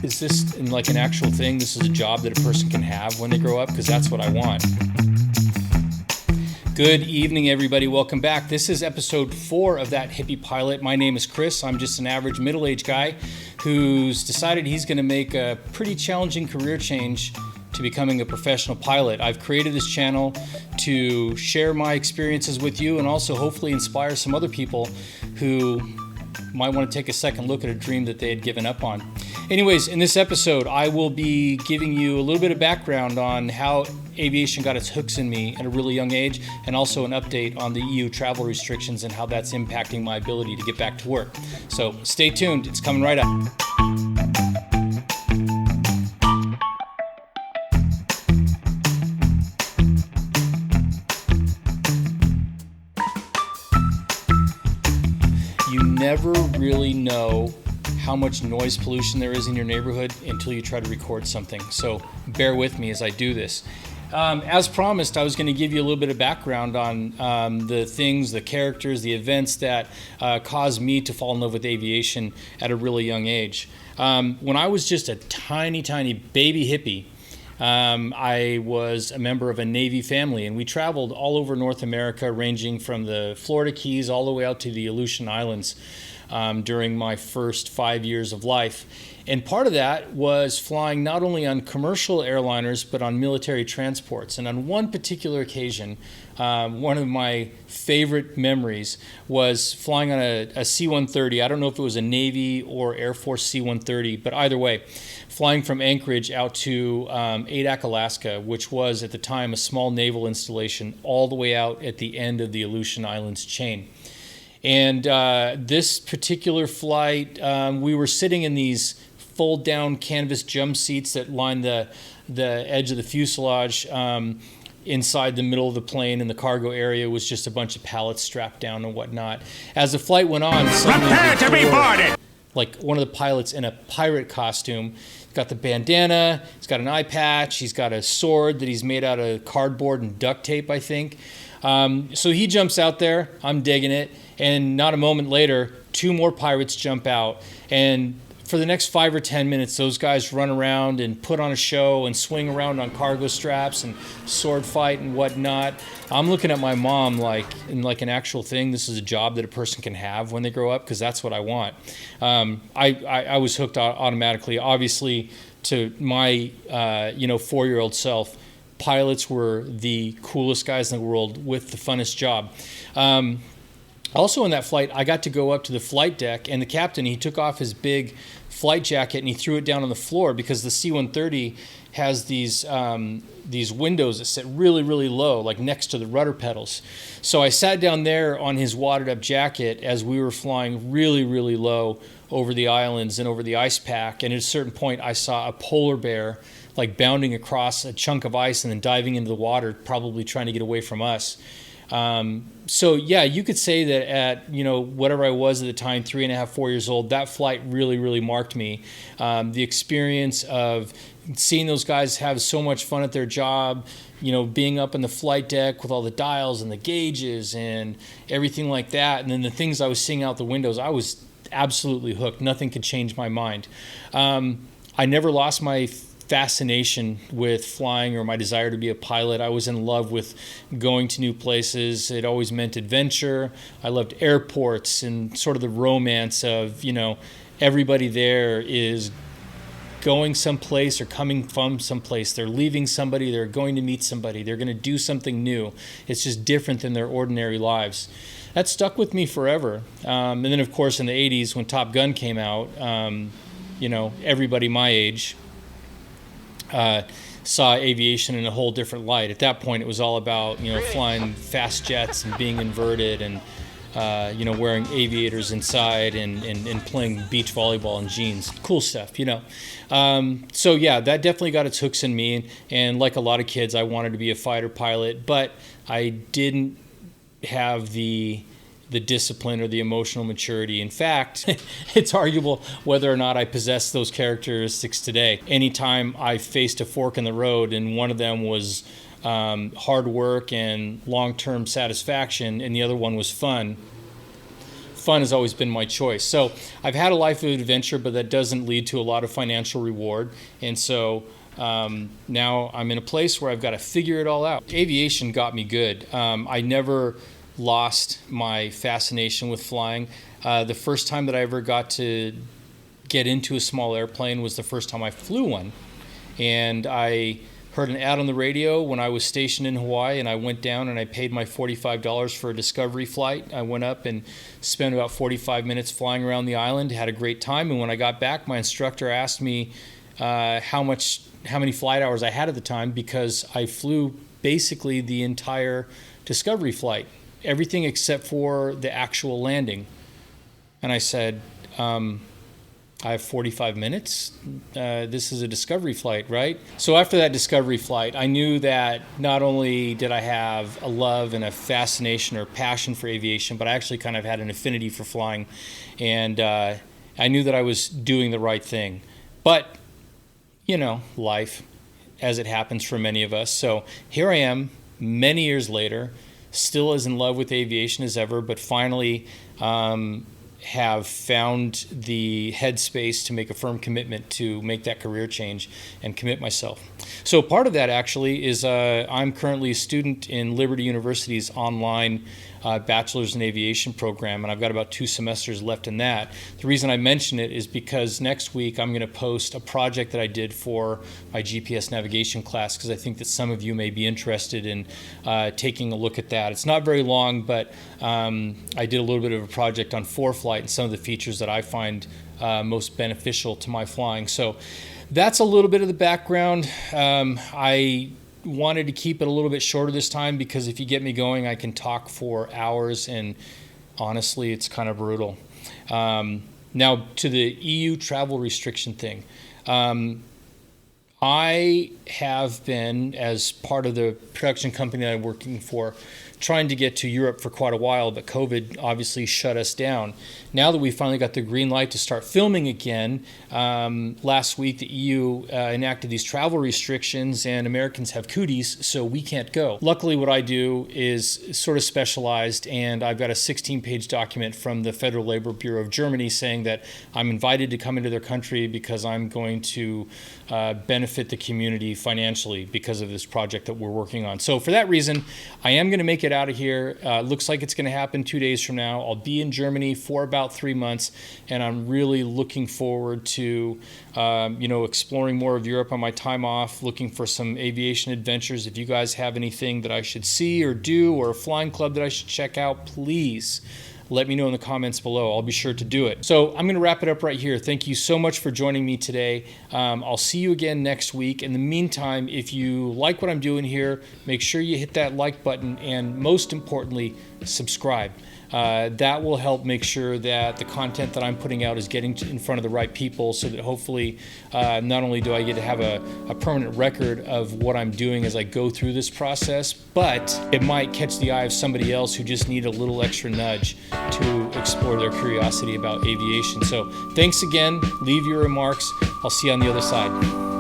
Is this like an actual thing? This is a job that a person can have when they grow up? Because that's what I want. Good evening, everybody. Welcome back. This is episode 4 of That Hippie Pilot. My name is Chris. I'm just an average middle-aged guy who's decided he's going to make a pretty challenging career change to becoming a professional pilot. I've created this channel to share my experiences with you and also hopefully inspire some other people who might want to take a second look at a dream that they had given up on. Anyways, in this episode, I will be giving you a little bit of background on how aviation got its hooks in me at a really young age, and also an update on the EU travel restrictions and how that's impacting my ability to get back to work. So stay tuned, it's coming right up. You never really know how much noise pollution there is in your neighborhood until you try to record something. So bear with me as I do this. As promised, I was going to give you a little bit of background on the things, the characters, the events that caused me to fall in love with aviation at a really young age. When I was just a tiny baby hippie, I was a member of a Navy family, and we traveled all over North America, ranging from the Florida Keys all the way out to the Aleutian Islands during my first 5 years of life. And part of that was flying not only on commercial airliners, but on military transports. And on one particular occasion, one of my favorite memories was flying on a C-130. I don't know if it was a Navy or Air Force C-130, but either way, flying from Anchorage out to Adak, Alaska, which was at the time a small naval installation all the way out at the end of the Aleutian Islands chain. And this particular flight, we were sitting in these fold-down canvas jump seats that line the edge of the fuselage. Inside the middle of the plane in the cargo area was just a bunch of pallets strapped down and whatnot. As the flight went on, prepare to be boarded! Like one of the pilots in a pirate costume, he's got the bandana, he's got an eye patch, he's got a sword that he's made out of cardboard and duct tape, I think. So he jumps out there, I'm digging it, and not a moment later, 2 more pirates jump out, and for the next 5 or 10 minutes, those guys run around and put on a show and swing around on cargo straps and sword fight and whatnot. I'm looking at my mom like an actual thing. This is a job that a person can have when they grow up, because that's what I want. I was hooked automatically. Obviously, to my 4-year-old self, pilots were the coolest guys in the world with the funnest job. Also in that flight, I got to go up to the flight deck, and the captain, he took off his big flight jacket and he threw it down on the floor, because the C-130 has these windows that sit really low, like next to the rudder pedals. So I sat down there on his wadded up jacket as we were flying really low over the islands and over the ice pack, and at a certain point I saw a polar bear like bounding across a chunk of ice and then diving into the water, probably trying to get away from us. So yeah, you could say that at, whatever I was at the time, 3.5, 4 years old, that flight really marked me. The experience of seeing those guys have so much fun at their job, being up in the flight deck with all the dials and the gauges and everything like that. And then the things I was seeing out the windows, I was absolutely hooked. Nothing could change my mind. I never lost my fascination with flying or my desire to be a pilot. I was in love with going to new places. It always meant adventure. I loved airports and sort of the romance of, everybody there is going someplace or coming from someplace. They're leaving somebody, they're going to meet somebody, they're going to do something new. It's just different than their ordinary lives. That stuck with me forever. And then, of course, in the 80s, when Top Gun came out, everybody my age saw aviation in a whole different light. At that point, it was all about, flying fast jets and being inverted and, wearing aviators inside and playing beach volleyball in jeans. Cool stuff, So yeah, that definitely got its hooks in me. And like a lot of kids, I wanted to be a fighter pilot, but I didn't have the discipline or the emotional maturity. In fact, it's arguable whether or not I possess those characteristics today. Anytime I faced a fork in the road, and one of them was hard work and long-term satisfaction, and the other one was fun, fun has always been my choice. So I've had a life of adventure, but that doesn't lead to a lot of financial reward. And so now I'm in a place where I've got to figure it all out. Aviation got me good. I never lost my fascination with flying. The first time that I ever got to get into a small airplane was the first time I flew one. And I heard an ad on the radio when I was stationed in Hawaii, and I went down and I paid my $45 for a discovery flight. I went up and spent about 45 minutes flying around the island, had a great time, and when I got back, my instructor asked me how many flight hours I had at the time, because I flew basically the entire discovery flight, everything except for the actual landing. And I said, I have 45 minutes. This is a discovery flight, right? So after that discovery flight, I knew that not only did I have a love and a fascination or passion for aviation, but I actually kind of had an affinity for flying. And I knew that I was doing the right thing. But, you know, life, as it happens for many of us. So here I am, many years later, still as in love with aviation as ever, but finally have found the headspace to make a firm commitment to make that career change and commit myself. So part of that actually is I'm currently a student in Liberty University's online Bachelor's in Aviation program, and I've got about 2 semesters left in that. The reason I mention it is because next week I'm going to post a project that I did for my GPS navigation class, because I think that some of you may be interested in taking a look at that. It's not very long, but I did a little bit of a project on ForeFlight and some of the features that I find most beneficial to my flying. So that's a little bit of the background. I wanted to keep it a little bit shorter this time, because if you get me going, I can talk for hours, and honestly, it's kind of brutal. Now, to the EU travel restriction thing. I have been, as part of the production company that I'm working for, trying to get to Europe for quite a while, but COVID obviously shut us down. Now that we finally got the green light to start filming again, last week the EU enacted these travel restrictions, and Americans have cooties, so we can't go. Luckily, what I do is sort of specialized, and I've got a 16-page document from the Federal Labor Bureau of Germany saying that I'm invited to come into their country because I'm going to benefit the community financially because of this project that we're working on. So for that reason, I am going to make it out of here. Looks like it's going to happen 2 days from now. I'll be in Germany for about 3 months, and I'm really looking forward to exploring more of Europe on my time off, looking for some aviation adventures. If you guys have anything that I should see or do, or a flying club that I should check out, please let me know in the comments below. I'll be sure to do it. So I'm going to wrap it up right here. Thank you so much for joining me today. I'll see you again next week. In the meantime, if you like what I'm doing here, make sure you hit that like button, and most importantly, subscribe. That will help make sure that the content that I'm putting out is getting in front of the right people, so that hopefully not only do I get to have a permanent record of what I'm doing as I go through this process, but it might catch the eye of somebody else who just need a little extra nudge to explore their curiosity about aviation. So thanks again. Leave your remarks. I'll see you on the other side.